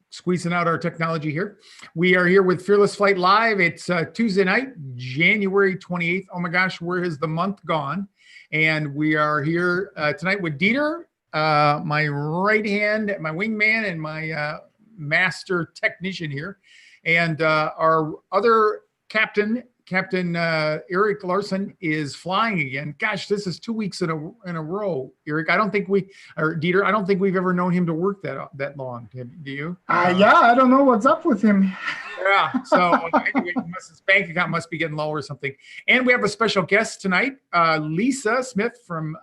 squeezing out our technology here. We are here with Fearless Flight Live. It's Tuesday night, January 28th. Oh my gosh, where has the month gone? And we are here tonight with Dieter, my right hand, my wingman, and my master technician here. And our other captain, Eric Larson, is flying again. Gosh, this is 2 weeks in a row. Eric, Dieter, I don't think we've ever known him to work that long. Do you? Yeah, I don't know what's up with him. Yeah, so anyway, his bank account must be getting low or something. And we have a special guest tonight, Lisa Smith from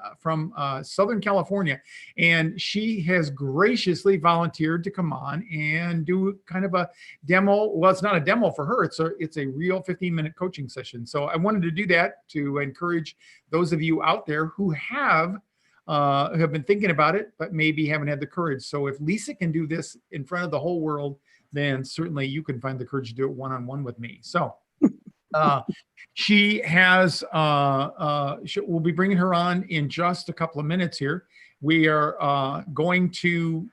Southern California, and she has graciously volunteered to come on and do kind of a demo. Well, it's not a demo for her; it's a real 15-minute coaching session. So I wanted to do that to encourage those of you out there who have been thinking about it, but maybe haven't had the courage. So if Lisa can do this in front of the whole world, then certainly you can find the courage to do it one-on-one with me. So she has, we'll be bringing her on in just a couple of minutes here. We are going to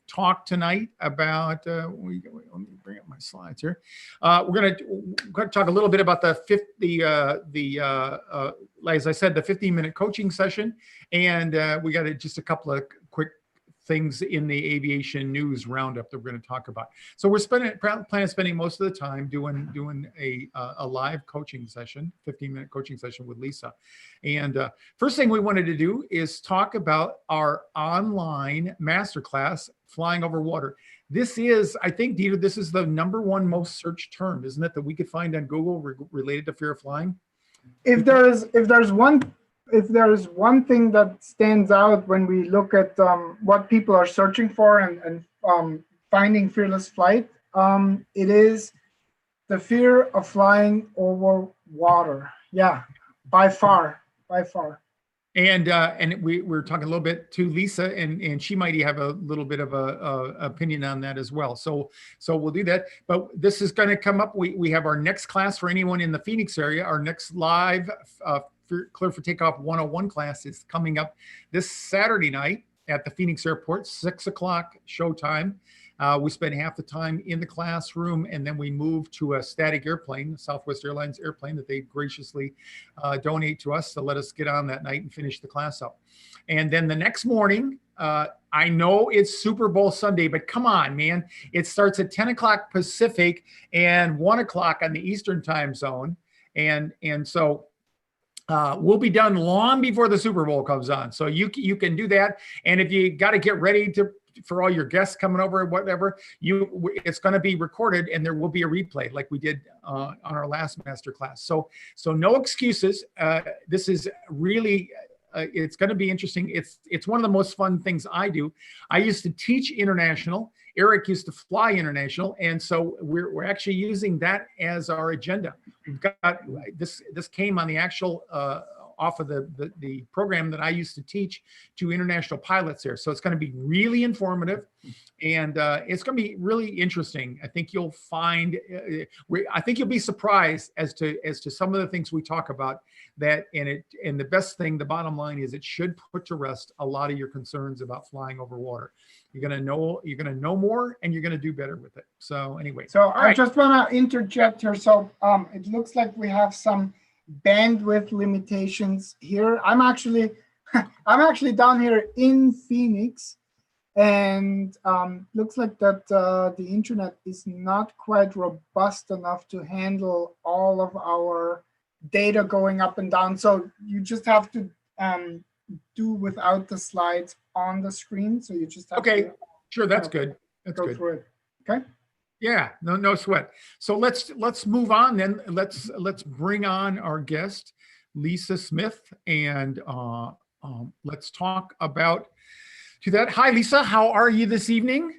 talk tonight about, let me bring up my slides here. We're going to talk a little bit about as I said, the 15-minute coaching session. And we got just a couple of quick things in the aviation news roundup that we're going to talk about. So we're planning on spending most of the time doing a live coaching session, 15-minute coaching session with Lisa. And first thing we wanted to do is talk about our online masterclass, Flying Over Water. This is, I think, Dieter, this is the #1 most searched term, isn't it, that we could find on Google related to fear of flying? If there's one thing that stands out when we look at what people are searching for and finding Fearless Flight, it is the fear of flying over water. Yeah, by far. And we're talking a little bit to Lisa, and she might have a little bit of a opinion on that as well. So we'll do that. But this is going to come up. We have our next class for anyone in the Phoenix area. Our next live Clear for Takeoff 101 class is coming up this Saturday night at the Phoenix Airport, 6 o'clock showtime. We spend half the time in the classroom, and then we move to a static airplane, Southwest Airlines airplane that they graciously donate to us to let us get on that night and finish the class up. And then the next morning, I know it's Super Bowl Sunday, but come on, man. It starts at 10 o'clock Pacific and 1 o'clock on the Eastern time zone. And so we'll be done long before the Super Bowl comes on. So you can do that. And if you got to get ready for all your guests coming over or whatever, it's going to be recorded, and there will be a replay like we did on our last master class. So no excuses. This is really, it's going to be interesting. It's one of the most fun things I do. I used to teach international. Eric used to fly international, and so we're actually using that as our agenda. We've got this came on the actual off of the program that I used to teach to international pilots there. So it's going to be really informative, and it's going to be really interesting. I think you'll find, I think you'll be surprised as to some of the things we talk about. And the best thing, the bottom line is, it should put to rest a lot of your concerns about flying over water. You're going to know more, and you're going to do better with it. So anyway. So I just want to interject here. So it looks like we have some bandwidth limitations here. I'm actually down here in Phoenix, and looks like that the internet is not quite robust enough to handle all of our data going up and down. So you just have to do without the slides on the screen. So you just have to, sure, that's good. That's go good. through it. Okay. Yeah, no sweat. So let's move on then. Let's bring on our guest, Lisa Smith, and let's talk about that. Hi, Lisa. How are you this evening?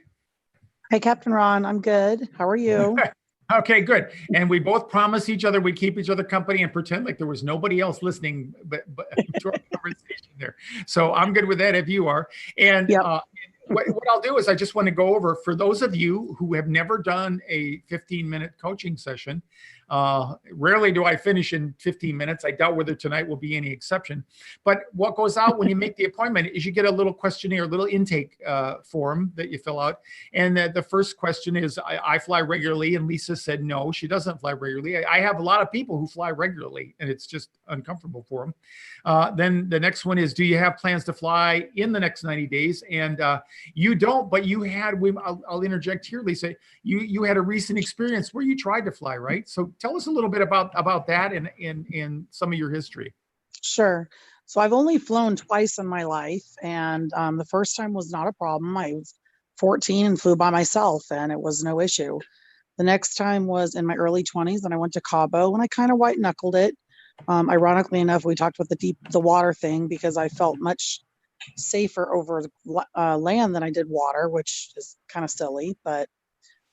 Hi, Captain Ron. I'm good. How are you? Okay, good. And we both promised each other we'd keep each other company and pretend like there was nobody else listening but to our conversation there. So I'm good with that if you are. And yep. What I'll do is I just want to go over, for those of you who have never done a 15-minute coaching session, Rarely do I finish in 15 minutes. I doubt whether tonight will be any exception. But what goes out when you make the appointment is you get a little questionnaire, a little intake form that you fill out. And the first question is, I fly regularly. And Lisa said, no, she doesn't fly regularly. I have a lot of people who fly regularly, and it's just uncomfortable for them. Then the next one is, do you have plans to fly in the next 90 days? And you don't, but you had, I'll interject here, Lisa, you had a recent experience where you tried to fly, right? So tell us a little bit about that and some of your history. Sure. So I've only flown twice in my life, and the first time was not a problem. I was 14 and flew by myself, and it was no issue. The next time was in my early 20s, and I went to Cabo, and I kind of white knuckled it. Ironically enough, we talked about the water thing because I felt much safer over land than I did water, which is kind of silly. But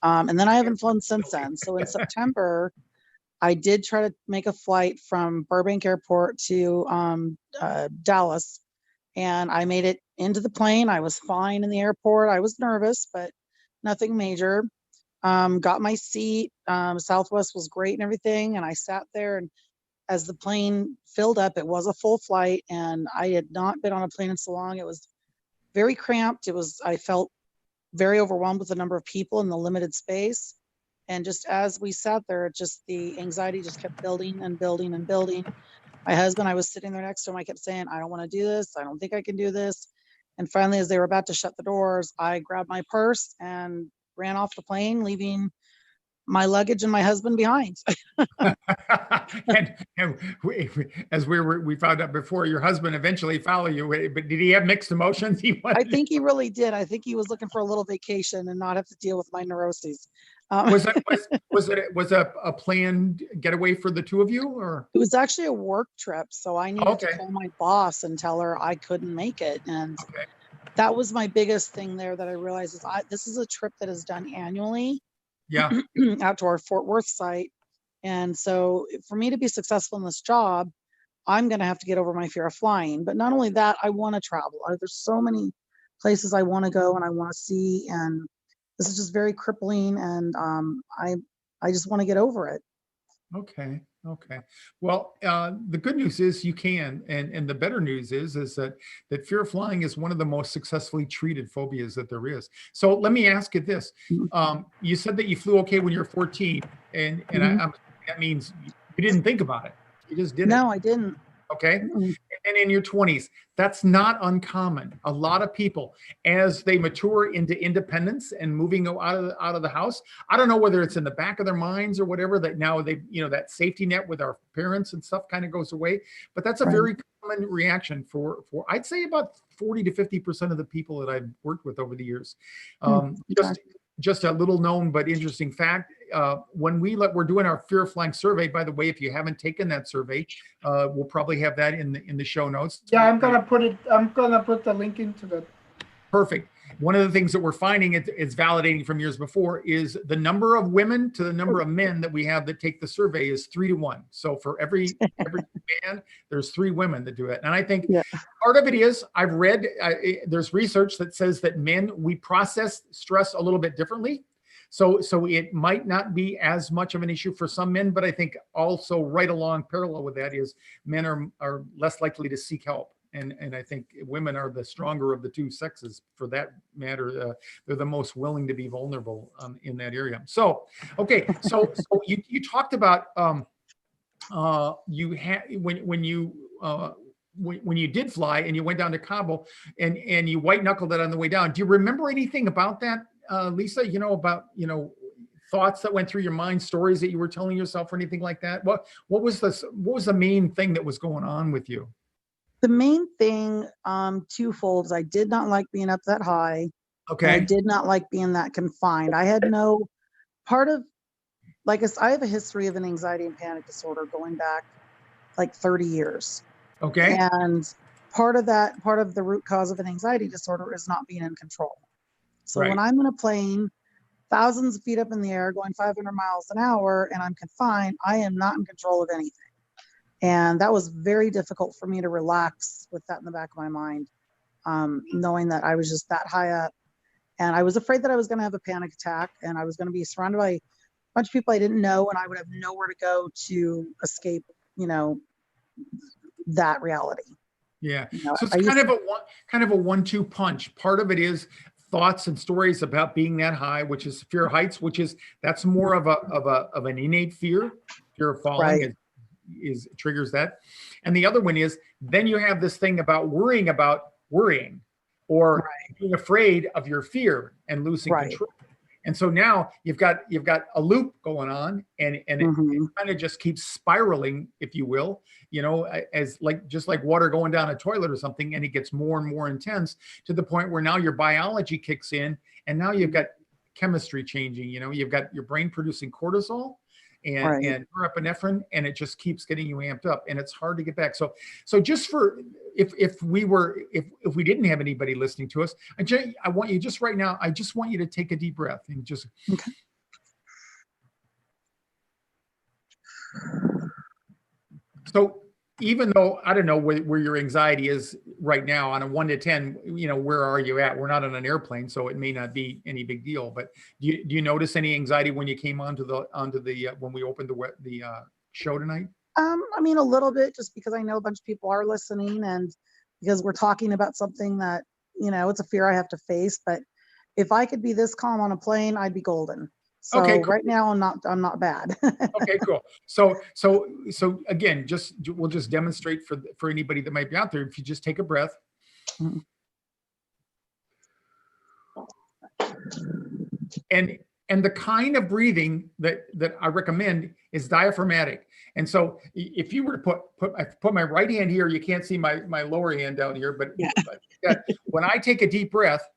and then I haven't flown since then. So in September, I did try to make a flight from Burbank Airport to Dallas, and I made it into the plane. I was fine in the airport. I was nervous, but nothing major. Got my seat. Southwest was great and everything, and I sat there, and as the plane filled up, it was a full flight, and I had not been on a plane in so long. It was very cramped. I felt very overwhelmed with the number of people in the limited space. And just as we sat there, the anxiety just kept building and building and building. My husband, I was sitting there next to him. I kept saying, I don't want to do this. I don't think I can do this. And finally, as they were about to shut the doors, I grabbed my purse and ran off the plane, leaving my luggage and my husband behind. As we found out before, your husband eventually followed you, but did he have mixed emotions? I think he really did. I think he was looking for a little vacation and not have to deal with my neuroses. Was it a planned getaway for the two of you, or? It was actually a work trip, so I needed to call my boss and tell her I couldn't make it, and that was my biggest thing there that I realized is this is a trip that is done annually. Yeah. Out to our Fort Worth site. And so for me to be successful in this job, I'm going to have to get over my fear of flying. But not only that, I want to travel. There's so many places I want to go and I want to see. And this is just very crippling. And I just want to get over it. Okay. Well, the good news is you can, and the better news is that fear of flying is one of the most successfully treated phobias that there is. So let me ask you this: you said that you flew okay when you were 14, and that means you didn't think about it; you just did it. No, I didn't. Okay. And in your 20s, that's not uncommon. A lot of people, as they mature into independence and moving out of the house, I don't know whether it's in the back of their minds or whatever, that now they, that safety net with our parents and stuff kind of goes away. But that's a very common reaction for I'd say about 40 to 50% of the people that I've worked with over the years. Just a little known but interesting fact. When we're doing our fear of flying survey, by the way, if you haven't taken that survey, we'll probably have that in the show notes. Yeah, I'm gonna put the link into that. Perfect. One of the things that we're finding, it's validating from years before, is the number of women to the number of men that we have that take the survey is 3 to 1. So for every man, there's 3 women that do it. And I think part of it is, I've read, there's research that says that men, we process stress a little bit differently. So it might not be as much of an issue for some men, but I think also right along parallel with that is men are less likely to seek help. And I think women are the stronger of the two sexes for that matter. They're the most willing to be vulnerable in that area. So, okay. So you talked about you had when you did fly and you went down to Cabo and you white knuckled it on the way down. Do you remember anything about that, Lisa? About thoughts that went through your mind, stories that you were telling yourself, or anything like that? What was the main thing that was going on with you? The main thing, twofold, is I did not like being up that high. Okay. I did not like being that confined. I had no part of, I have a history of an anxiety and panic disorder going back like 30 years. Okay. And part of the root cause of an anxiety disorder is not being in control. So when I'm in a plane, thousands of feet up in the air, going 500 miles an hour, and I'm confined, I am not in control of anything. And that was very difficult for me to relax with that in the back of my mind, knowing that I was just that high up. And I was afraid that I was going to have a panic attack and I was going to be surrounded by bunch of people I didn't know, and I would have nowhere to go to escape, that reality. Yeah. You know, So it's I used kind of a 1-2 punch. Part of it is thoughts and stories about being that high, which is fear of heights, that's more of an innate fear of falling. Right. Is triggers that. And the other one is then you have this thing about worrying or being afraid of your fear and losing Right. control. And so now you've got a loop going on, and it kind of just keeps spiraling, if you will, as just like water going down a toilet or something, and it gets more and more intense to the point where now your biology kicks in, and now you've got chemistry changing. You've got your brain producing cortisol and norepinephrine, and it just keeps getting you amped up, and it's hard to get back. So just for if we didn't have anybody listening to us, I want you just right now, I just want you to take a deep breath and just Okay. So even though I don't know where your anxiety is right now on a 1 to 10, where are you at? We're not on an airplane, so it may not be any big deal. But do you notice any anxiety when you came onto the when we opened the show tonight? I mean, a little bit, just because I know a bunch of people are listening, and because we're talking about something that, it's a fear I have to face. But if I could be this calm on a plane, I'd be golden. So Okay, cool. Right now I'm not bad. Okay, cool. So again, we'll just demonstrate for anybody that might be out there. If you just take a breath. Mhm. And the kind of breathing that I recommend is diaphragmatic. And so if you were to put my right hand here, you can't see my lower hand down here, but when I take a deep breath,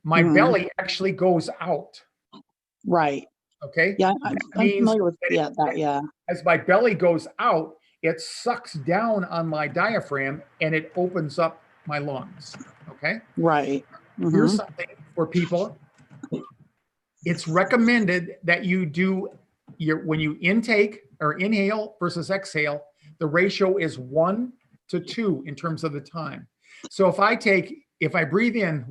my belly actually goes out. Right. Okay. Yeah, I'm familiar with that. Yeah. As my belly goes out, it sucks down on my diaphragm and it opens up my lungs. Okay. Right. Mm-hmm. Here's something for people. It's recommended that you do when you intake or inhale versus exhale, the ratio is 1 to 2 in terms of the time. So if I breathe in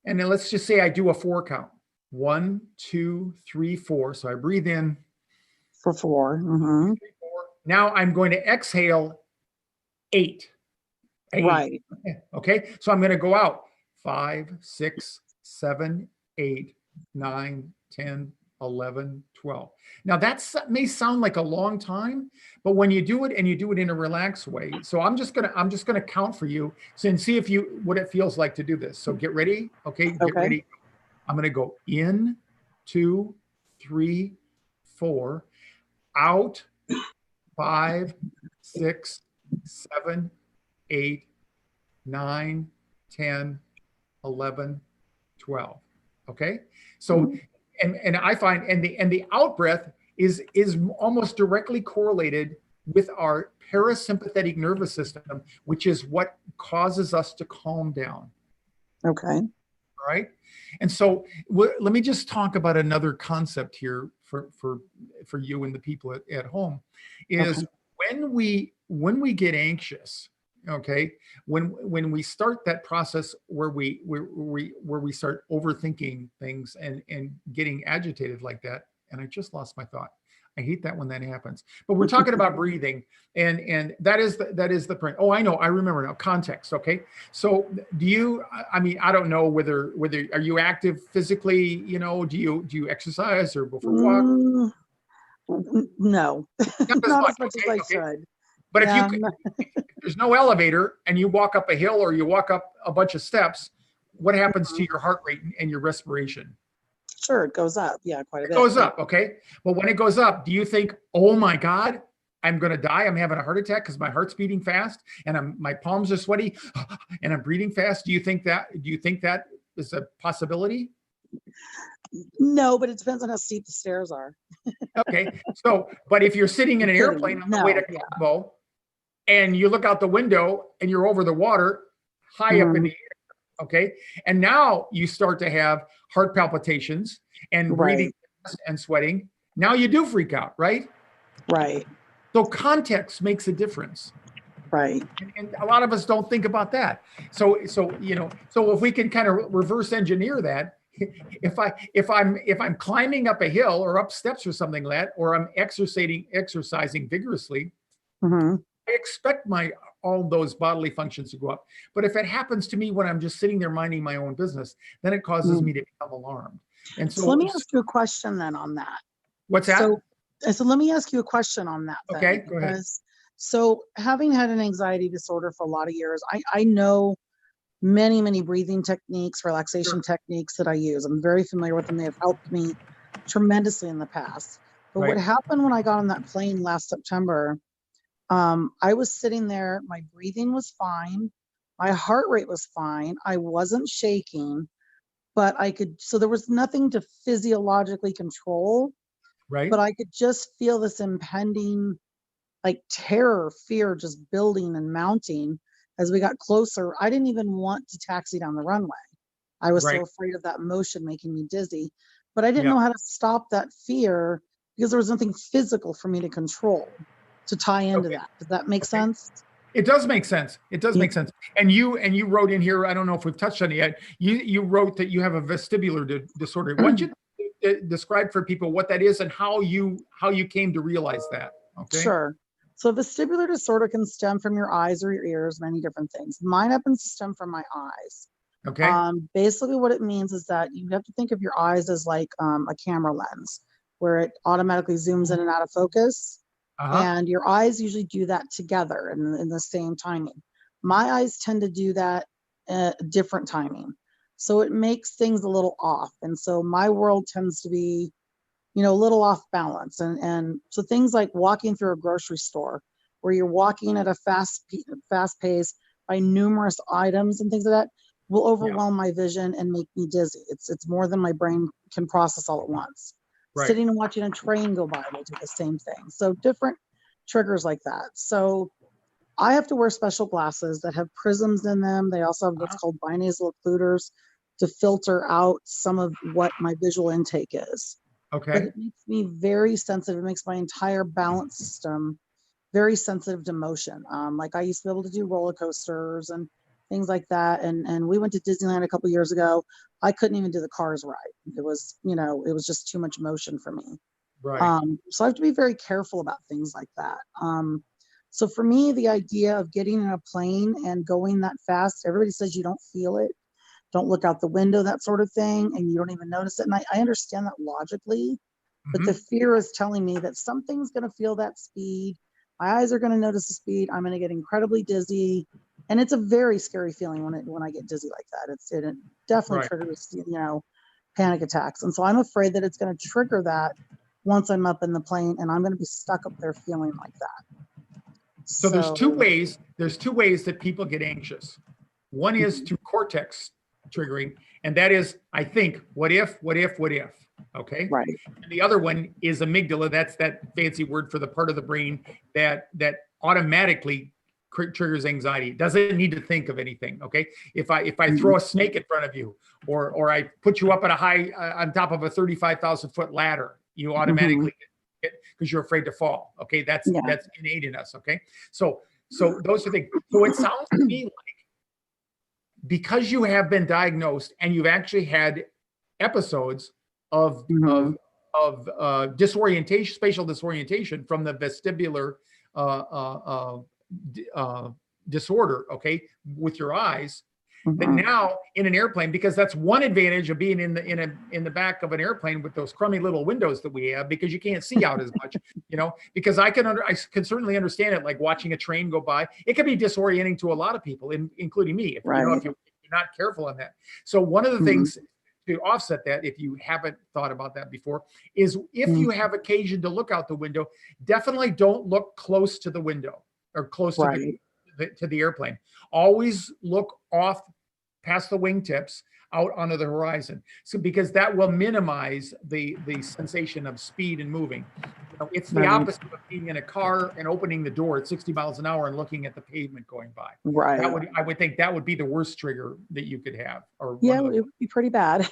and then let's just say I do a 4 count. 1, 2, 3, 4. So I breathe in for 4. Mm-hmm. 3, 4. Now I'm going to exhale 8. Right. Okay. So I'm going to go out 5, 6, 7, 8, 9, 10, 11, 12. Now that may sound like a long time, but when you do it and you do it in a relaxed way. So I'm just gonna count for you and see what it feels like to do this. So get ready. Okay. Get ready. I'm going to go in 2, 3, 4, out 5, 6, 7, 8, 9, 10, 11, 12. Okay. So, and I find, and the out breath is almost directly correlated with our parasympathetic nervous system, which is what causes us to calm down. Okay. All right. And so let me just talk about another concept here for you and the people at home is when we get anxious, okay, when we start that process where we start overthinking things and getting agitated like that, and I just lost my thought. I hate that when that happens. But we're talking about breathing, and that is the point. Oh, I know. I remember now. Context. Okay. So I don't know whether are you active physically? Do you exercise or go for a walk? No, not as much as I should. But if there's no elevator and you walk up a hill or you walk up a bunch of steps, what happens to your heart rate and your respiration? Sure, it goes up. Yeah, quite a bit. It goes up, okay? But when it goes up, do you think, oh my God, I'm going to die. I'm having a heart attack because my heart's beating fast and my palms are sweaty and I'm breathing fast. Do you think that is a possibility? No, but it depends on how steep the stairs are. Okay. So, but if you're sitting in an airplane on the way to Cabo and you look out the window and you're over the water high up in the air, okay? And now you start to have heart palpitations and breathing and sweating. Now you do freak out, right? Right. So context makes a difference. Right. And a lot of us don't think about that. So if we can kind of reverse engineer that, if I'm climbing up a hill or up steps or something like that, or I'm exercising vigorously, Mhm. I expect all those bodily functions to go up. But if it happens to me when I'm just sitting there minding my own business, then it causes me to become alarmed. And So let so, me ask you a question then on that. what's So, that? so let me ask you a question on that Okay, then, go ahead. because so having had an anxiety disorder for a lot of years, I know many, many breathing techniques, relaxation Sure. techniques that I use. I'm very familiar with them. They have helped me tremendously in the past. But what Right. happened when I got on that plane last September, I was sitting there, my breathing was fine, my heart rate was fine, I wasn't shaking, but I could, so there was nothing to physiologically control, Right. but I could just feel this impending like terror, fear just building and mounting as we got closer. I didn't even want to taxi down the runway. I was so Right. afraid of that motion making me dizzy, but I didn't Yeah. know how to stop that fear because there was nothing physical for me to control to tie into Okay. that. Does that make Okay. sense? It does make sense. It does Yeah. make sense. And you wrote in here, I don't know if we've touched on it yet. You wrote that you have a vestibular disorder. Why don't you describe for people what that is and how you came to realize that? Okay. Sure. So vestibular disorder can stem from your eyes or your ears, many different things. Mine happens to stem from my eyes. Okay. Basically what it means is that you have to think of your eyes as like a camera lens where it automatically zooms in and out of focus. Uh-huh. And your eyes usually do that together in the same timing. My eyes tend to do that different timing. So it makes things a little off. And so my world tends to be, a little off balance. And so things like walking through a grocery store where you're walking at a fast pace by numerous items and things like that will Yeah. overwhelm my vision and make me dizzy. It's more than my brain can process all at once. Right. Sitting and watching a train go by will do the same thing. So different triggers like that. So I have to wear special glasses that have prisms in them. They also have what's Uh-huh. called binasal occluders to filter out some of what my visual intake is. But Okay. it makes me very sensitive. It makes my entire balance system very sensitive to motion. Like I used to be able to do roller coasters and things like that. And we went to Disneyland a couple years ago. I couldn't even do the Cars ride. It was just too much motion for me. Right. So I have to be very careful about things like that. So for me, the idea of getting in a plane and going that fast, everybody says you don't feel it, don't look out the window, that sort of thing, and you don't even notice it. And I understand that logically, but the Mm-hmm. fear is telling me that something's going to feel that speed. My eyes are going to notice the speed. I'm going to get incredibly dizzy. And it's a very scary feeling when I get dizzy like that. It definitely Right. triggers, panic attacks. And so I'm afraid that it's going to trigger that once I'm up in the plane and I'm going to be stuck up there feeling like that. So there's two So, ways. There's two ways that people get anxious. One is through cortex triggering, and that is, I think, what if, what if, what if? Okay. right. And the other one is amygdala. That's that fancy word for the part of the brain that automatically triggers anxiety. It doesn't need to think of anything. Okay. If I throw a snake in front of you, or I put you up at a high on top of a 35,000-foot ladder, you automatically get, because you're afraid to fall. Okay. That's Yeah. innate in us. Okay. So those are things. So it sounds to me like, because you have been diagnosed and you've actually had episodes of Mhm. disorientation, spatial disorientation from the vestibular disorder, okay, with your eyes, that Mhm. now in an airplane, because that's one advantage of being in the back of an airplane with those crummy little windows that we have, because you can't see out as much, because I can certainly understand it, like watching a train go by. It can be disorienting to a lot of people, including me, if Right. you're not careful on that. So one of the Mhm. things to offset that, if you haven't thought about that before, is if Mhm. you have occasion to look out the window, definitely don't look close to the window or close to Right. the airplane. Always look off past the wingtips out onto the horizon. So because that will minimize the sensation of speed and moving. It's the Right. opposite of being in a car and opening the door at 60 miles an hour and looking at the pavement going by. Right. I would think that would be the worst trigger that you could have, or one Yeah, of it the. would be pretty bad.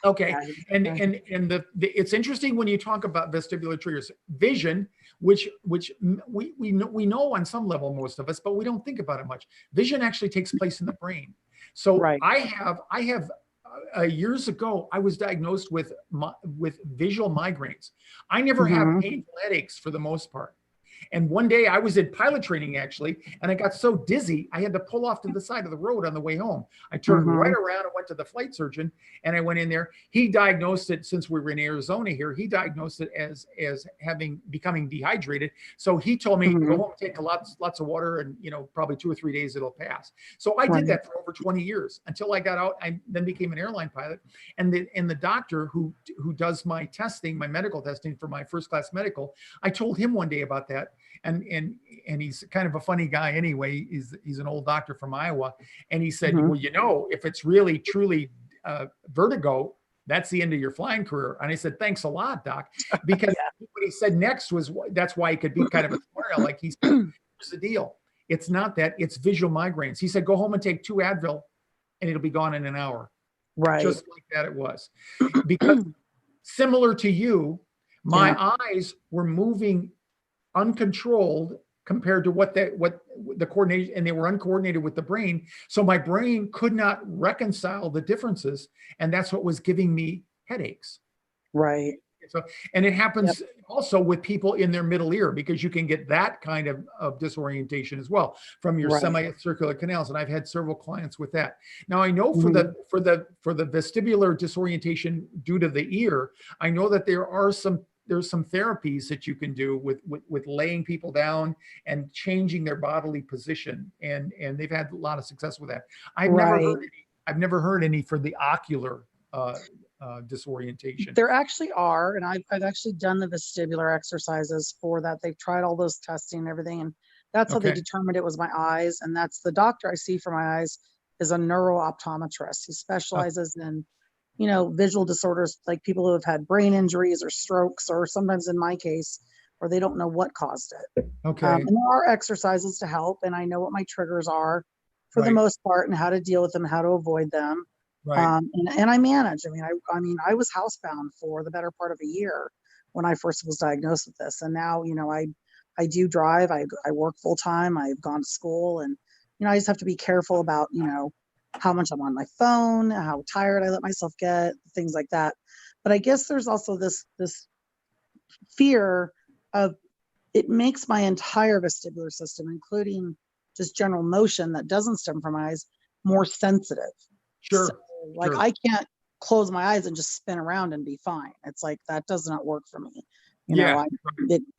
Okay. Yeah. And Yeah. it's interesting when you talk about vestibular triggers, vision, which we know on some level, most of us, but we don't think about it much. Vision actually takes place in the brain. So Right. I have years ago, I was diagnosed with visual migraines. I never have painful headaches for the most part. And one day I was in pilot training actually, and I got so dizzy, I had to pull off to the side of the road on the way home. I turned right around and went to the flight surgeon, and I went in there. He diagnosed it, since we were in Arizona here, he diagnosed it as becoming dehydrated. So he told me, go home, take lots of water, and probably 2 or 3 days it'll pass. So I did that for over 20 years until I got out. I then became an airline pilot. And the doctor who does my testing, my medical testing for my first class medical, I told him one day about that. And he's kind of a funny guy anyway. He's an old doctor from Iowa. And he said, well, if it's really, truly vertigo, that's the end of your flying career. And I said, thanks a lot, doc. Because what he said next was, that's why he could be kind of a smart aleck. He said, here's the deal. It's not that, it's visual migraines. He said, go home and take 2 Advil and it'll be gone in an hour. Right. Just like that it was. Because similar to you, my eyes were moving uncontrolled compared to what the coordination, and they were uncoordinated with the brain. So my brain could not reconcile the differences. And that's what was giving me headaches. Right. So, and it happens also with people in their middle ear, because you can get that kind of disorientation as well from your semicircular canals. And I've had several clients with that. Now I know for the vestibular disorientation due to the ear, I know that there's some therapies that you can do with laying people down and changing their bodily position. And they've had a lot of success with that. I've never heard any for the ocular disorientation. There actually are, and I've actually done the vestibular exercises for that. They've tried all those testing and everything, and that's how they determined it was my eyes. And that's the doctor I see for my eyes is a neuro-optometrist. He specializes in, visual disorders, like people who have had brain injuries or strokes, or sometimes in my case, where they don't know what caused it. Okay. And there are exercises to help, and I know what my triggers are for the most part, and how to deal with them, how to avoid them. Right. And I manage. I was housebound for the better part of a year when I first was diagnosed with this. And now, I do drive, I work full time, I've gone to school, and, I just have to be careful about, how much I'm on my phone, how tired I let myself get, things like that. But I guess there's also this fear of, it makes my entire vestibular system, including just general motion that doesn't stem from eyes, more sensitive. Sure. So, I can't close my eyes and just spin around and be fine. It's like, that does not work for me. The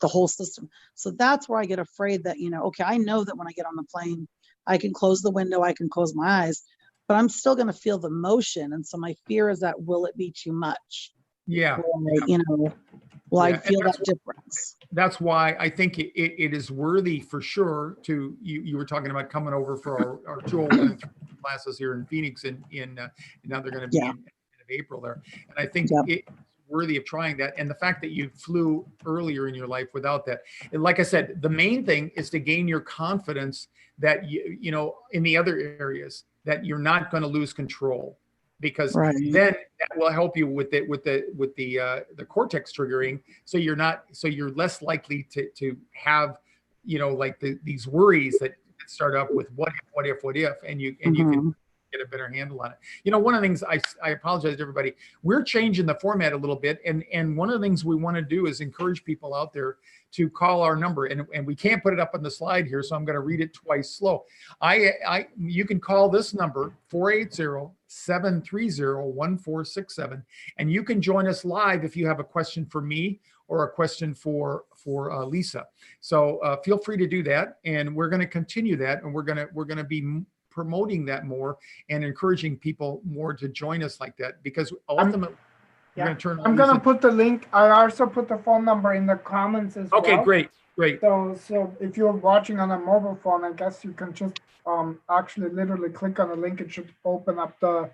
whole system. So that's where I get afraid that, okay, I know that when I get on the plane, I can close the window, I can close my eyes, but I'm still going to feel the motion. And so my fear is that, will it be too much? Yeah. I feel that difference. That's why I think it is worthy for sure to, you were talking about coming over for our 201 classes here in Phoenix, and now they're going to be in April there. And I think it's worthy of trying that. And the fact that you flew earlier in your life without that, and like I said, the main thing is to gain your confidence that in the other areas, that you're not going to lose control, because then that will help you with the cortex triggering. So you're less likely to have, these worries that start up with what if, and you can get a better handle on it. One of the things, I apologize to everybody, we're changing the format a little bit. And one of the things we want to do is encourage people out there to call our number, and we can't put it up on the slide here, so I'm going to read it twice slow. You can call this number, 480-730-1467, and you can join us live if you have a question for me or a question for Lisa. So feel free to do that, and we're going to continue that, and we're going to be promoting that more and encouraging people more to join us like that, because ultimately I'm going to put the link. I also put the phone number in the comments as well. Okay, great. So if you're watching on a mobile phone, I guess you can just actually literally click on the link. It should open up the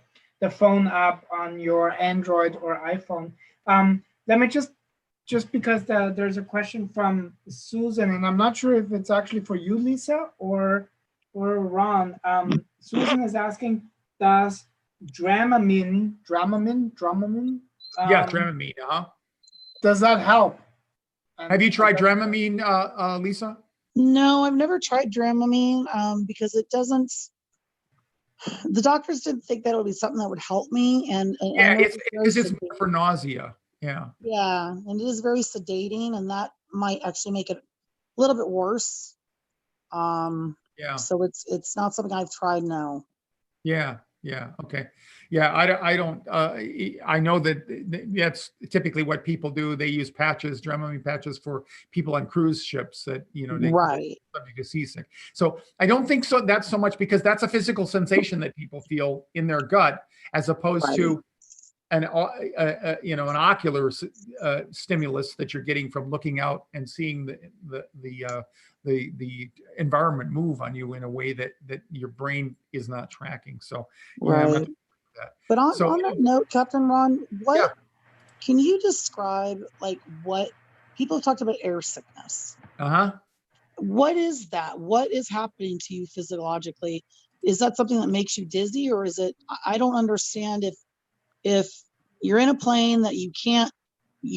phone app on your Android or iPhone. Let me just because there's a question from Susan, and I'm not sure if it's actually for you, Lisa, or Ron. Susan is asking, does Dramamine, Dramamine, does that help? Have you tried Dramamine, Lisa? No, I've never tried Dramamine because it doesn't. The doctors didn't think that it would be something that would help me. And I Yeah, know it's very because it's sedating. for nausea. Yeah. Yeah, and it is very sedating, and that might actually make it a little bit worse. Yeah. So it's not something I've tried now. Yeah. Yeah. Okay. Yeah. I don't, I know that that's typically what people do. They use patches, Dramamine patches for people on cruise ships that, you know, they Right. subject to seasick. So I don't think so. That's so much because that's a physical sensation that people feel in their gut, as opposed Right. to an, you know, an ocular stimulus that you're getting from looking out and seeing the environment move on you in a way that your brain is not tracking. So yeah, I'm not Right. that. But So on that note, Captain Ron, yeah, can you describe like what people have talked about air sickness? uh-huh. What is that? What is happening to you physiologically? Is that something that makes you dizzy, or is it? I don't understand if you're in a plane that you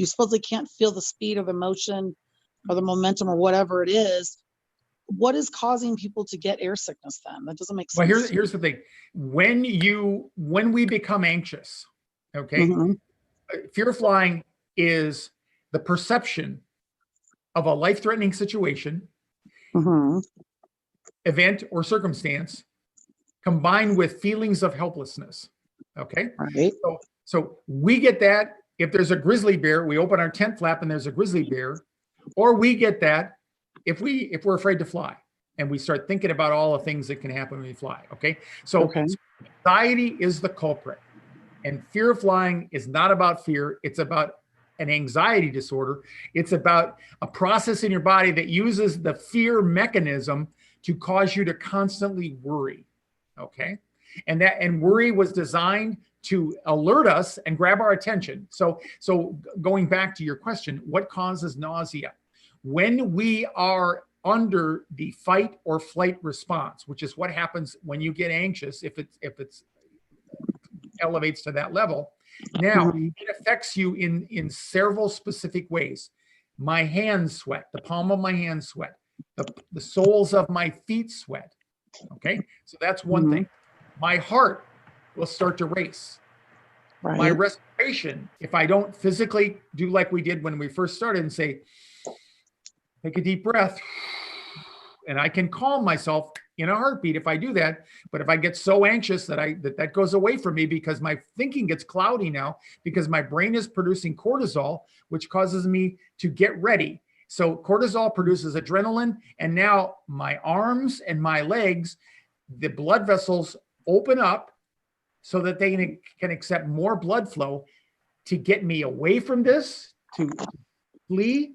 supposedly can't feel the speed of emotion or the momentum or whatever it is. What is causing people to get air sickness then? That doesn't make Well, sense. here's the thing. When we become anxious, okay, Mm-hmm. fear of flying is the perception of a life-threatening situation, Mm-hmm. event, or circumstance combined with feelings of helplessness. Okay. Right. So we get that if there's a grizzly bear, we open our tent flap and there's a grizzly bear, or we get that if we're afraid to fly and we start thinking about all the things that can happen when we fly. Okay. So Okay. anxiety is the culprit, and fear of flying is not about fear. It's about an anxiety disorder. It's about a process in your body that uses the fear mechanism to cause you to constantly worry. Okay. And worry was designed to alert us and grab our attention. So going back to your question, what causes nausea? When we are under the fight or flight response, which is what happens when you get anxious, if it's elevates to that level. Now, Mm-hmm. it affects you in several specific ways. My hands sweat, the palm of my hand sweat, the soles of my feet sweat. Okay, so that's one Mm-hmm. thing. My heart will start to race. Right. My respiration, if I don't physically do like we did when we first started and say, take a deep breath, and I can calm myself in a heartbeat if I do that. But if I get so anxious that goes away from me because my thinking gets cloudy now because my brain is producing cortisol, which causes me to get ready. So cortisol produces adrenaline, and now my arms and my legs, the blood vessels open up so that they can accept more blood flow to get me away from this, to flee,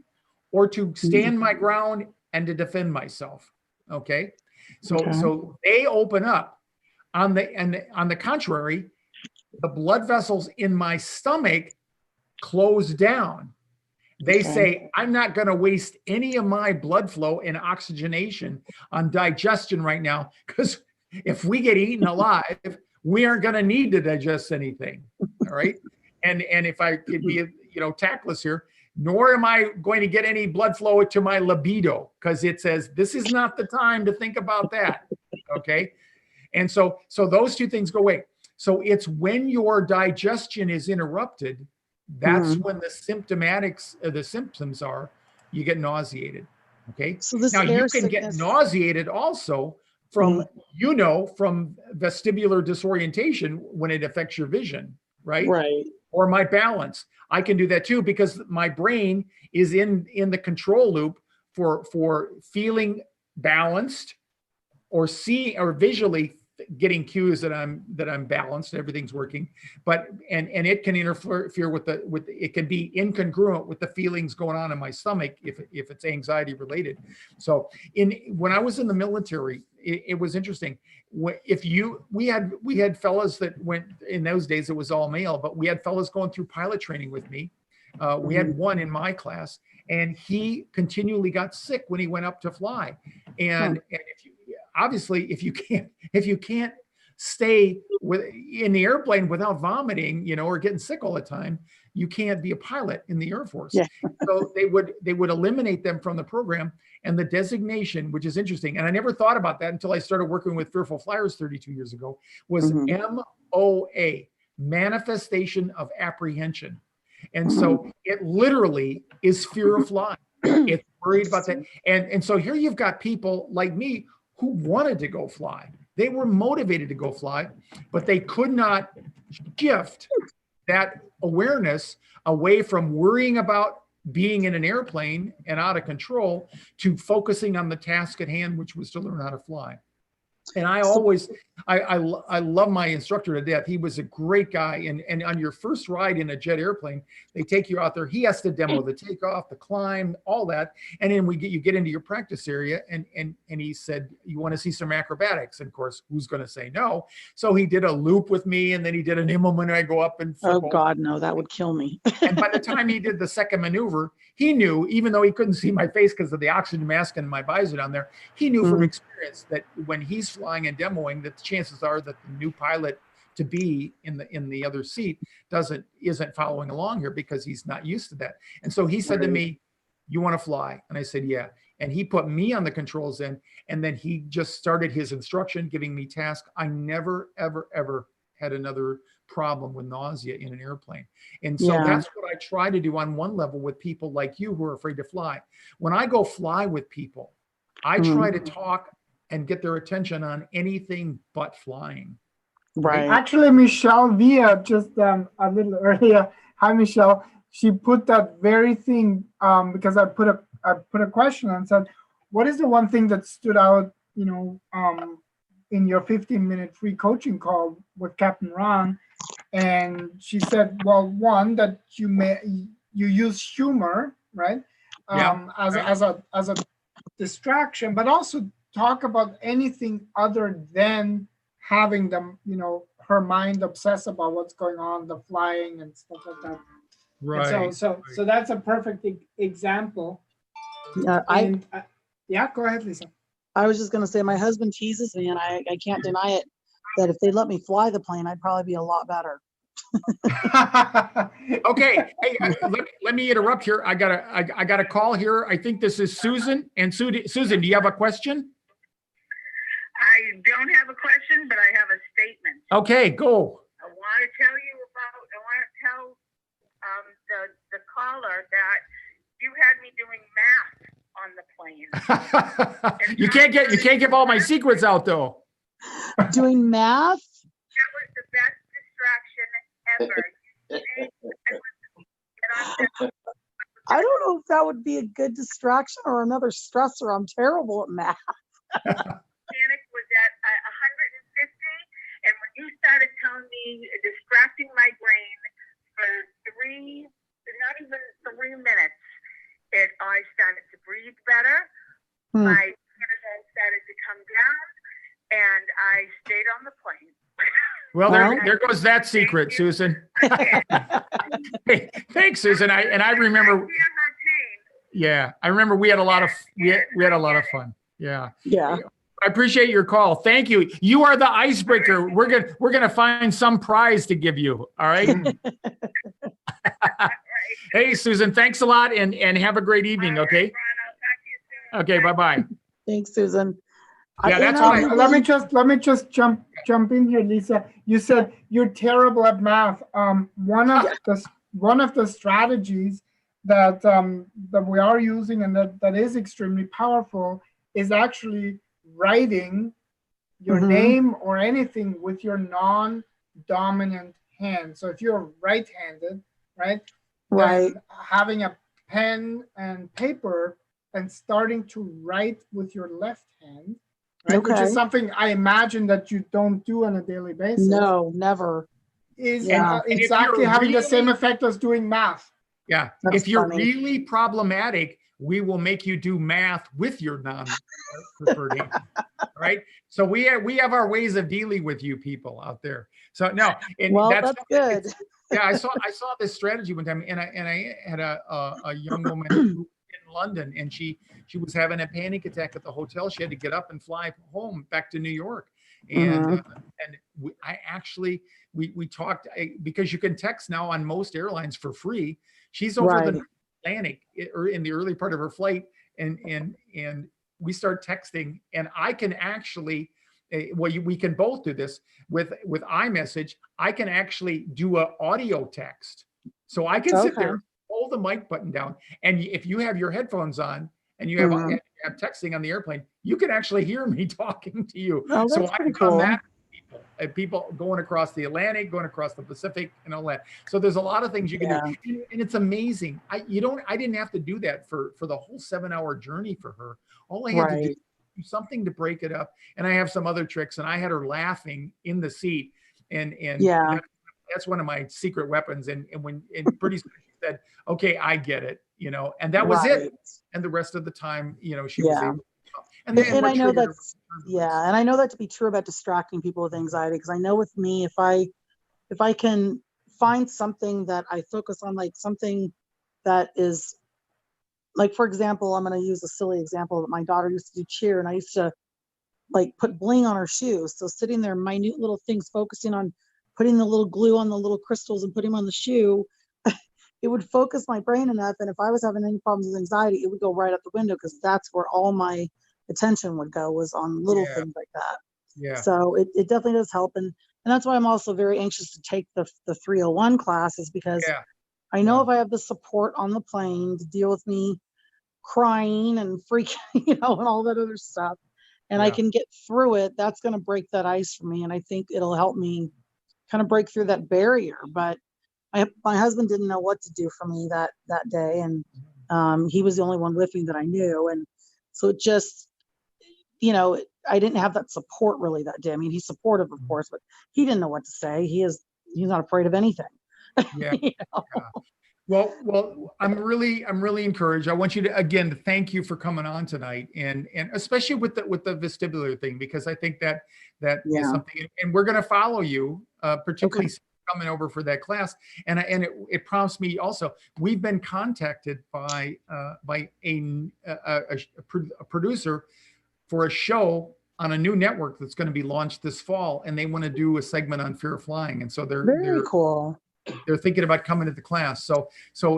or to stand my ground and to defend myself. Okay. So they open up. On the contrary, the blood vessels in my stomach close down. They say, I'm not going to waste any of my blood flow and oxygenation on digestion right now, because if we get eaten alive, we aren't going to need to digest anything. All right. And if I could be, tactless here, nor am I going to get any blood flow to my libido, because it says this is not the time to think about that. Okay. And so those two things go away. So it's when your digestion is interrupted, that's when the symptoms are, you get nauseated. Okay. So this Now air you can get sickness. nauseated also from, from vestibular disorientation when it affects your vision, right? Right. Or my balance. I can do that too, because my brain is in the control loop for feeling balanced, or see or visually getting cues that I'm balanced, everything's working, but and it can interfere with it can be incongruent with the feelings going on in my stomach if it's anxiety related. So when I was in the military, it was interesting. We had fellas that went, in those days it was all male, but we had fellas going through pilot training with me. We had one in my class, and he continually got sick when he went up to fly. And if you obviously if you can't stay in the airplane without vomiting, or getting sick all the time, you can't be a pilot in the Air Force. Yeah. So they would eliminate them from the program, and the designation, which is interesting, and I never thought about that until I started working with Fearful Flyers 32 years ago, was MOA, manifestation of apprehension. And so it literally is fear of flying. It's worried about that. And so here you've got people like me who wanted to go fly. They were motivated to go fly, but they could not shift that awareness away from worrying about being in an airplane and out of control to focusing on the task at hand, which was to learn how to fly. And I always, I love my instructor to death. He was a great guy. And on your first ride in a jet airplane, they take you out there. He has to demo the takeoff, the climb, all that. And then you get into your practice area, and he said, you want to see some acrobatics? And of course, who's going to say no? So he did a loop with me, and then he did an Immelman. I go up and flip Oh God, no, that would kill me. And by the time he did the second maneuver, he knew, even though he couldn't see my face because of the oxygen mask and my visor down there, he knew from experience that when he's flying and demoing, that the chances are that the new pilot to be in the other seat isn't following along here because he's not used to that. And so he said to me, "You want to fly?" And I said, "Yeah." And he put me on the controls end, and then he just started his instruction, giving me tasks. I never, ever, ever had another problem with nausea in an airplane. And so that's what I try to do on one level with people like you who are afraid to fly. When I go fly with people, I try to talk and get their attention on anything but flying. Right. Actually, Michelle Via, just a little earlier, hi Michelle, she put that very thing, because I put a question and said, what is the one thing that stood out, in your 15-minute free coaching call with Captain Ron? And she said, well, one, that you use humor, right? As a distraction, but also talk about anything other than having them, her mind obsess about what's going on, the flying and stuff like that. Right. So that's a perfect example. Yeah, go ahead, Lisa. I was just going to say, my husband teases me, and I can't deny it, that if they let me fly the plane, I'd probably be a lot better. Okay. Hey, let me interrupt here. I got a call here. I think this is Susan. And Susan, do you have a question? I don't have a question, but I have a statement. Okay, go. I want to tell the caller that you had me doing math on the plane. You can't give all my secrets out though. Doing math? That was the best distraction ever. I don't know if that would be a good distraction or another stressor. I'm terrible at math. Panic was at 150, and when you started telling me, distracting my brain for not even 3 minutes, I started to breathe better. My cortisol started to come down, and I stayed on the plane. Well, there goes that secret, Susan. Hey, thanks, Susan. I remember. Yeah, I remember we had a lot of fun. Yeah. Yeah. I appreciate your call. Thank you. You are the icebreaker. We're gonna find some prize to give you. All right. Hey, Susan, thanks a lot, and have a great evening. Okay. Ron, I'll talk to you soon. Okay. Bye-bye. Thanks, Susan. Yeah, that's what let me just jump in here, Lisa. You said you're terrible at math. One of the strategies that we are using and that is extremely powerful is actually writing your name or anything with your non-dominant hand. So if you're right-handed, right, then having a pen and paper and starting to write with your left hand, right, which is something I imagine that you don't do on a daily basis. No, never. Is exactly having the same effect as doing math. Yeah. That's if you're funny. really problematic, we will make you do math with your non-preferred hand. Right? So we have our ways of dealing with you people out there. So no, and that's good. Yeah, I saw this strategy one time, and I had a young woman in London, and she was having a panic attack at the hotel. She had to get up and fly home back to New York. And Mhm. I actually, we talked because you can text now on most airlines for free. She's over Right. the Atlantic or in the early part of her flight, and we start texting, and I can actually, well, we can both do this with iMessage. I can actually do a audio text, so I can sit Okay. there, hold the mic button down, and if you have your headphones on and Mhm. you have texting on the airplane, you can actually hear me talking to you. Oh, So that's I've pretty done cool. that. People going across the Atlantic, going across the Pacific, and all that. So there's a lot of things you can do, Yeah. and it's amazing. I didn't have to do that for the whole 7 hour journey for her. All I had to do Right. something to break it up. And I have some other tricks, and I had her laughing in the seat, and Yeah. that's one of my secret weapons. And pretty soon she said, "Okay, I get it," and that was it. Right. And the rest of the time, she was Yeah. able. And then And what I know triggered her that's, turbulence. yeah, and I know that to be true about distracting people with anxiety, because I know with me, if I can find something that I focus on, like something that is, like, for example, I'm going to use a silly example that my daughter used to do cheer, and I used to like put bling on her shoes. So sitting there, minute little things, focusing on putting the little glue on the little crystals and putting them on the shoe, it would focus my brain enough. And if I was having any problems with anxiety, it would go right out the window, because that's where all my attention would go, was on little Yeah, things like that. yeah, So it definitely does help. And that's why I'm also very anxious to take the 301 classes, because yeah, I know yeah, if I have the support on the plane to deal with me crying and freaking, and all that other stuff, and I yeah. can get through it, that's going to break that ice for me. And I think it'll help me kind of break through that barrier. But my husband didn't know what to do for me that day, and he was the only one with me that I knew, and so it just, I didn't have that support really that day. I mean, he's supportive, of course, but he didn't know what to say. He's not afraid of anything. Yeah. You know? Yeah. Well, I'm really encouraged. I want you to again to thank you for coming on tonight, and especially with the vestibular thing, because I think that is Yeah. something, and we're going to follow you, Okay. particularly coming over for that class, and it prompts me also. We've been contacted by a producer for a show on a new network that's going to be launched this fall, and they want to do a segment on fear of flying, and so Very cool. they're thinking about coming to the class. And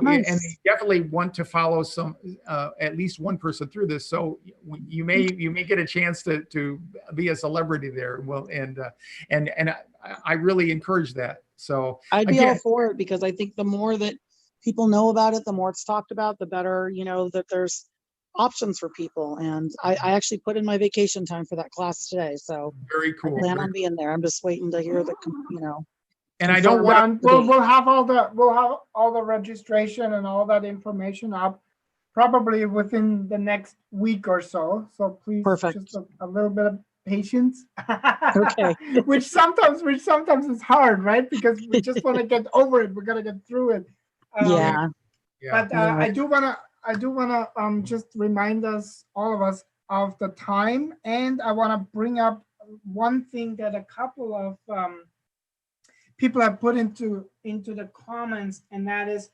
they Nice. definitely want to follow some, at least one person through this. So you may get a chance to be a celebrity there. Well, and I really encourage that. So I'd be all again, for it, because I think the more that people know about it, the more it's talked about, the better, that there's options for people. And I actually put in my vacation time for that class today. So very I cool. plan on being there. I'm just waiting to hear And I don't confirm want Yeah, to. and the date. we'll have all the registration and all that information up probably within the next week or so. So please, just Perfect. a little bit of patience, Okay. which sometimes is hard, right? Because we just want to get over it. We're gonna get through it. Yeah, Yeah. yeah, But Yeah. I do wanna just remind us, all of us, of the time, and I want to bring up one thing that a couple of people have put into the comments, and that is,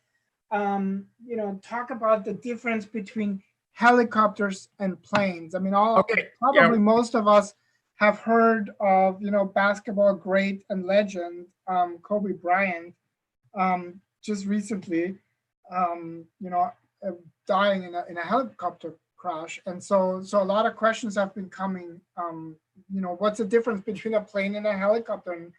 talk about the difference between helicopters and planes. I mean, okay, yeah, probably most of us have heard of, basketball great and legend, Kobe Bryant, just recently, um, you know, uh, dying in a helicopter crash. And so a lot of questions have been coming. What's the difference between a plane and a helicopter? And,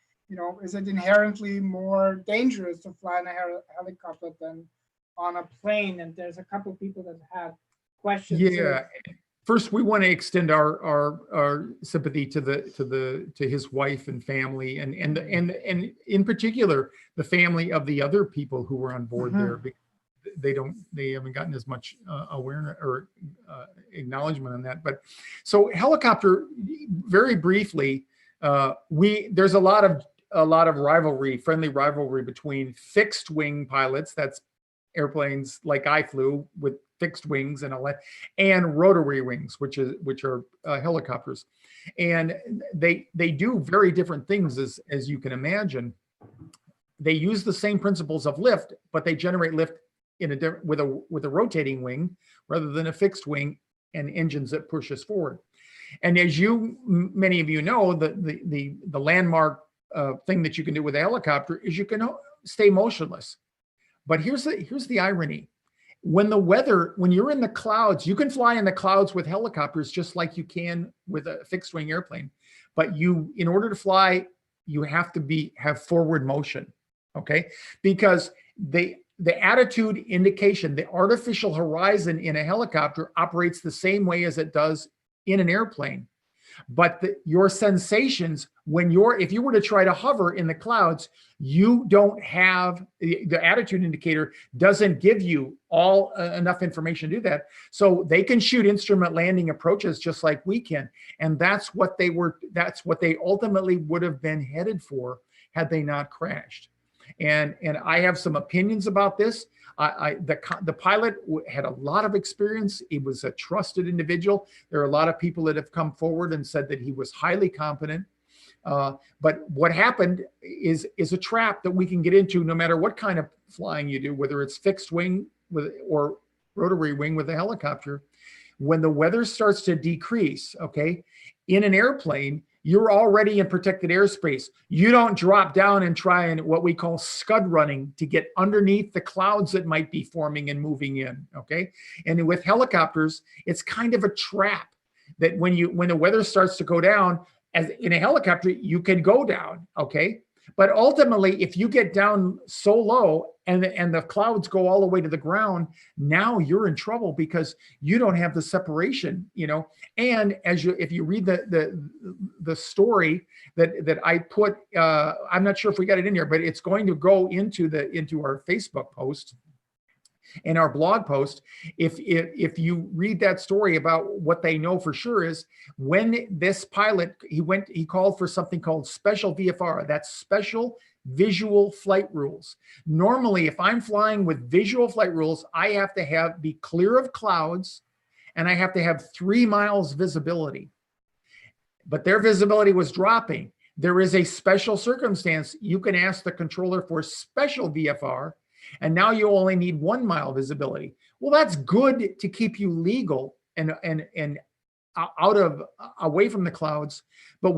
is it inherently more dangerous to fly in a helicopter than on a plane? And there's a couple of people that had questions. So yeah. First, we want to extend our sympathy to his wife and family, and in particular the family of the other people who were on board there. Because they haven't gotten as much awareness or acknowledgement on that. But so helicopter, very briefly, there's a lot of friendly rivalry between fixed wing pilots. That's airplanes like I flew with fixed wings and all that, and rotary wings, which are helicopters, and they do very different things, as you can imagine. They use the same principles of lift, but they generate lift with a rotating wing rather than a fixed wing and engines that push us forward. And as many of you know, the landmark thing that you can do with a helicopter is you can stay motionless. But here's the irony. When you're in the clouds, you can fly in the clouds with helicopters just like you can with a fixed wing airplane. But in order to fly, you have to have forward motion, okay? Because the attitude indication, the artificial horizon in a helicopter operates the same way as it does in an airplane. But your sensations if you were to try to hover in the clouds, you don't have the attitude indicator doesn't give you enough information to do that. So they can shoot instrument landing approaches just like we can. And that's what they ultimately would have been headed for had they not crashed. And I have some opinions about this. The pilot had a lot of experience. He was a trusted individual. There are a lot of people that have come forward and said that he was highly competent. But what happened is a trap that we can get into no matter what kind of flying you do, whether it's fixed wing or rotary wing with a helicopter. When the weather starts to decrease, okay, in an airplane, you're already in protected airspace. You don't drop down and try and what we call scud running to get underneath the clouds that might be forming and moving in, okay? And with helicopters, it's kind of a trap that when the weather starts to go down, as in a helicopter, you can go down, okay? But ultimately, if you get down so low and the clouds go all the way to the ground, now you're in trouble because you don't have the separation, you know. And if you read the story that I put, I'm not sure if we got it in here, but it's going to go into our Facebook post. In our blog post, if you read that story about what they know for sure is when this pilot, he called for something called special VFR, that's special visual flight rules. Normally, if I'm flying with visual flight rules, I have to be clear of clouds and I have to have 3 miles visibility. But their visibility was dropping. There is a special circumstance. You can ask the controller for special VFR, and now you only need 1 mile visibility. Well, that's good to keep you legal and away from the clouds. But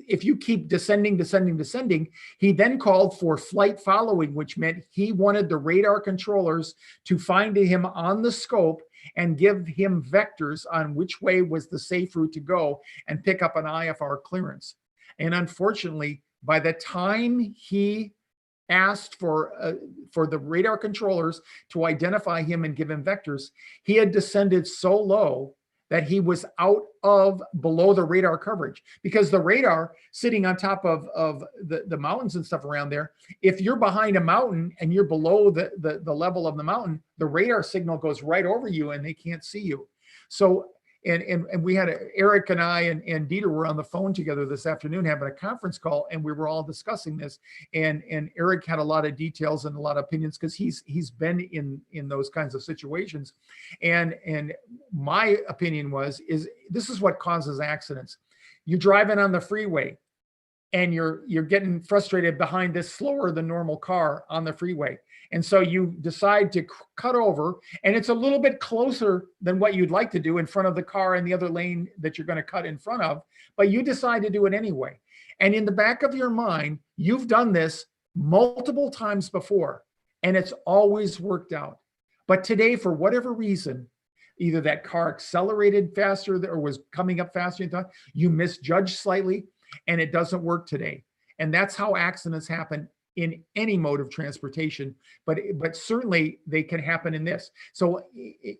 if you keep descending, he then called for flight following, which meant he wanted the radar controllers to find him on the scope and give him vectors on which way was the safe route to go and pick up an IFR clearance. And unfortunately, by the time he asked for the radar controllers to identify him and give him vectors, he had descended so low that he was below the radar coverage, because the radar sitting on top of the mountains and stuff around there, if you're behind a mountain and you're below the level of the mountain, the radar signal goes right over you and they can't see you. So and we had Eric and I and Dieter were on the phone together this afternoon having a conference call, and we were all discussing this. And Eric had a lot of details and a lot of opinions because he's been in those kinds of situations. And my opinion is this is what causes accidents. You're driving on the freeway and you're getting frustrated behind this slower than normal car on the freeway. And so you decide to cut over, and it's a little bit closer than what you'd like to do in front of the car in the other lane that you're going to cut in front of, but you decide to do it anyway. And in the back of your mind, you've done this multiple times before, and it's always worked out. But today, for whatever reason, either that car accelerated faster or was coming up faster, you misjudged slightly, and it doesn't work today. And that's how accidents happen in any mode of transportation, but certainly they can happen in this. So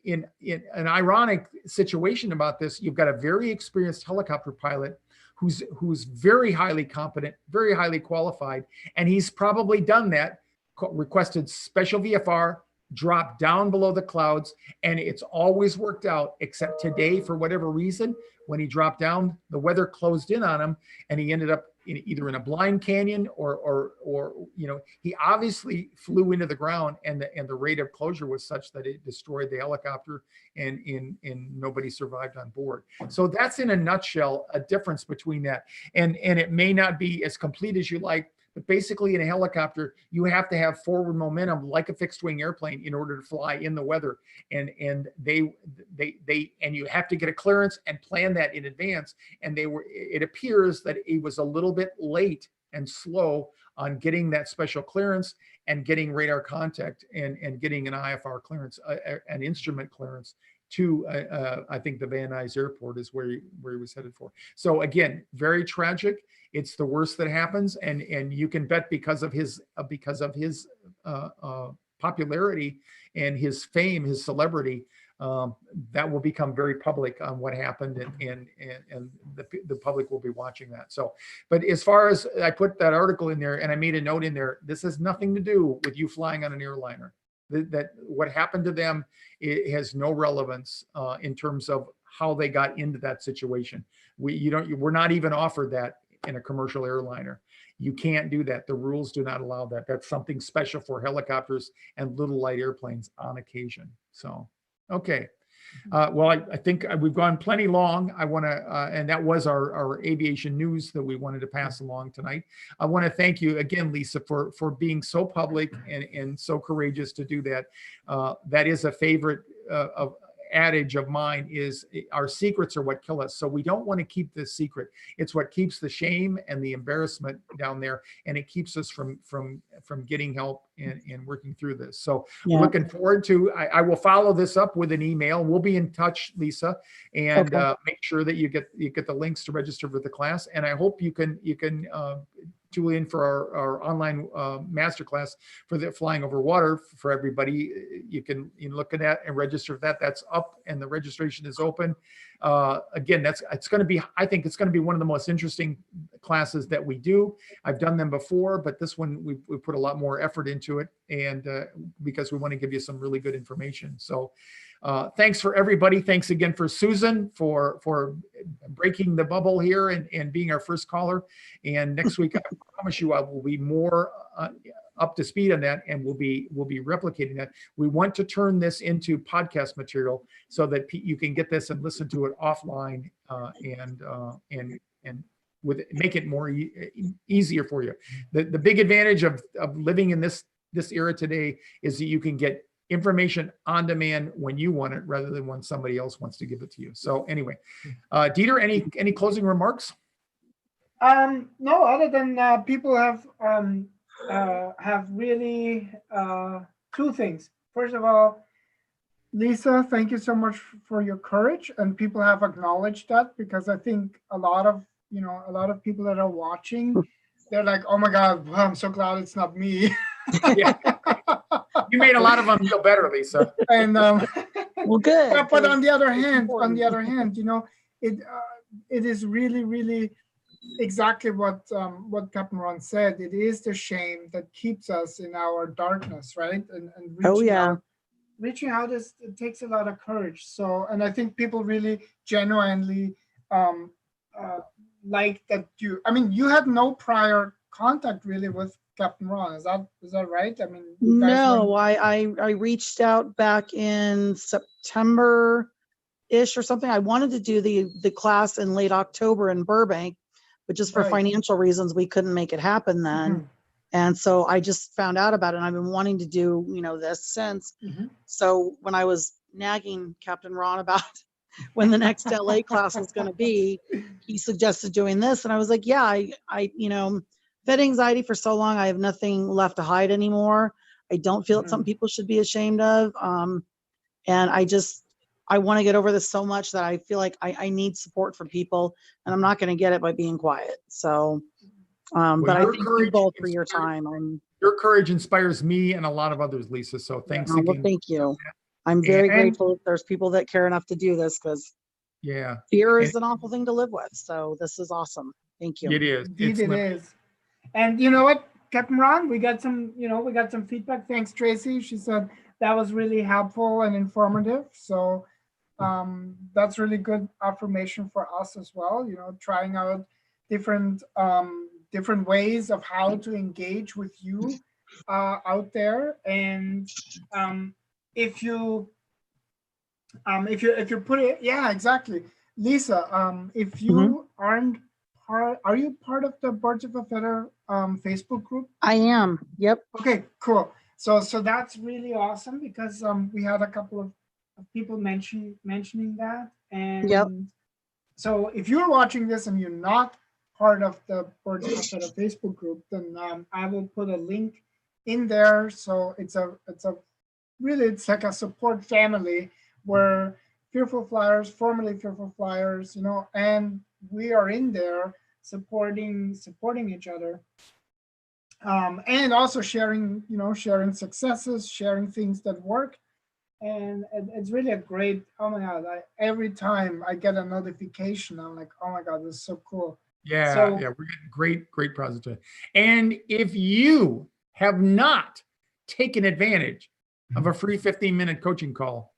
in an ironic situation about this, you've got a very experienced helicopter pilot who's very highly competent, very highly qualified, and he's probably done that, requested special VFR, dropped down below the clouds, and it's always worked out, except today, for whatever reason, when he dropped down, the weather closed in on him and he ended up either in a blind canyon or he obviously flew into the ground, and the rate of closure was such that it destroyed the helicopter and nobody survived on board. So that's in a nutshell a difference between that. And it may not be as complete as you like, but basically in a helicopter, you have to have forward momentum like a fixed wing airplane in order to fly in the weather. And you have to get a clearance and plan that in advance. And it appears that it was a little bit late and slow on getting that special clearance and getting radar contact and getting an IFR clearance, an instrument clearance to, I think the Van Nuys Airport is where he was headed for. So again, very tragic. It's the worst that happens, and you can bet because of his popularity and his fame, his celebrity, that will become very public on what happened, and the public will be watching that. So, but as far as I put that article in there and I made a note in there, this has nothing to do with you flying on an airliner. That what happened to them, it has no relevance in terms of how they got into that situation. We're not even offered that in a commercial airliner. You can't do that. The rules do not allow that. That's something special for helicopters and little light airplanes on occasion. So, okay. Well, I think we've gone plenty long. I want to, and that was our aviation news that we wanted to pass along tonight. I want to thank you again, Lisa, for being so public and so courageous to do that. That is a favorite adage of mine, is our secrets are what kill us. So we don't want to keep this secret. It's what keeps the shame and the embarrassment down there, and it keeps us from getting help and working through this. So Yeah. we're looking forward to, I will follow this up with an email. We'll be in touch, Lisa, and make sure that you get the links to register for the class. And I hope you can tune in for our online masterclass for the flying over water for everybody. You can look at that and register for that. That's up and the registration is open. Again, it's going to be, I think it's going to be one of the most interesting classes that we do. I've done them before, but this one we put a lot more effort into it, and because we want to give you some really good information. So thanks for everybody. Thanks again for Susan for breaking the bubble here and being our first caller. And next week, I promise you, I will be more up to speed on that, and we'll be replicating that. We want to turn this into podcast material so that you can get this and listen to it offline and make it more easier for you. The big advantage of living in this era today is that you can get information on demand when you want it rather than when somebody else wants to give it to you. So anyway, Dieter, any closing remarks? No, other than people have really two things. First of all, Lisa, thank you so much for your courage, and people have acknowledged that, because I think a lot of people that are watching, they're like, oh my God, well, I'm so glad it's not me. Yeah. You made a lot of them feel better, Lisa. And well, good. but on the other hand, it is really, really exactly what Captain Ron said. It is the shame that keeps us in our darkness, right? And reaching out it takes a lot of courage. So, and I think people really genuinely like that you had no prior contact really with Captain Ron. Is that right? I mean, no, I reached out back in September-ish or something. I wanted to do the class in late October in Burbank, but just for financial reasons, we couldn't make it happen then. Mm-hmm. And so I just found out about it, and I've been wanting to do, this since. Mm-hmm. So when I was nagging Captain Ron about when the next LA class was going to be, he suggested doing this. And I was like, yeah, I had anxiety for so long. I have nothing left to hide anymore. I don't feel it's something people should be ashamed of. And I want to get over this so much that I feel like I need support from people, and I'm not going to get it by being quiet. So, but I thank you both for your time. Your courage inspires me and a lot of others, Lisa. So thanks again. Well, thank you. I'm very grateful that there's people that care enough to do this, because fear is an awful thing to live with. So this is awesome. Thank you. It is. Indeed, it is. And you know what, Captain Ron, we got some feedback. Thanks, Tracy. She said that was really helpful and informative. So that's really good affirmation for us as well. Trying out different ways of how to engage with you out there. And if you put it, yeah, exactly, Lisa. If you aren't are you part of the Birds of a Feather Facebook group? I am. Yep. Okay, cool. So that's really awesome because we had a couple of people mentioning that. And Yep. so if you're watching this and you're not part of the Birds of a Feather Facebook group, then I will put a link in there. So it's like a support family where Fearful Flyers, formerly Fearful Flyers, and we are in there supporting each other. And also sharing successes, sharing things that work. And it's really a great, oh my God, every time I get a notification, I'm like, oh my God, this is so cool. Yeah, So- yeah, we're getting great positive. And if you have not taken advantage of a free 15-minute coaching call,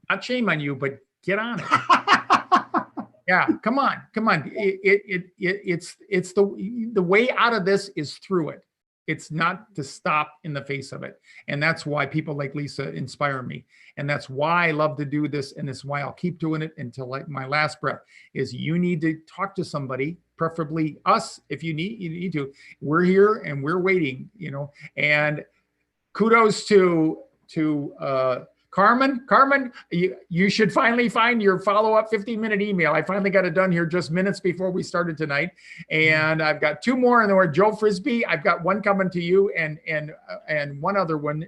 not shame on you, but get on it. Yeah, come on. It's the way out of this is through it. It's not to stop in the face of it. And that's why people like Lisa inspire me. And that's why I love to do this. And that's why I'll keep doing it until like my last breath is you need to talk to somebody, preferably us. If you need to, we're here and we're waiting, and kudos to Carmen. Carmen, you should finally find your follow-up 15-minute email. I finally got it done here just minutes before we started tonight. And I've got two more in the word. Joe Frisbee, I've got one coming to you and one other one,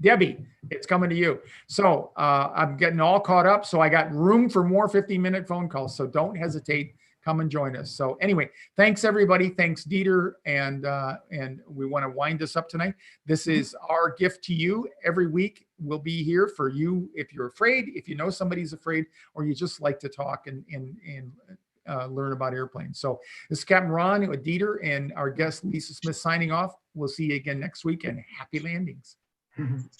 Debbie, it's coming to you. So I'm getting all caught up. So I got room for more 15-minute phone calls. So don't hesitate. Come and join us. So anyway, thanks everybody. Thanks Dieter. And we want to wind this up tonight. This is our gift to you. Every week we'll be here for you. If you're afraid, if you know somebody's afraid, or you just like to talk and learn about airplanes. So this is Captain Ron with Dieter and our guest Lisa Smith signing off. We'll see you again next week and happy landings. Thank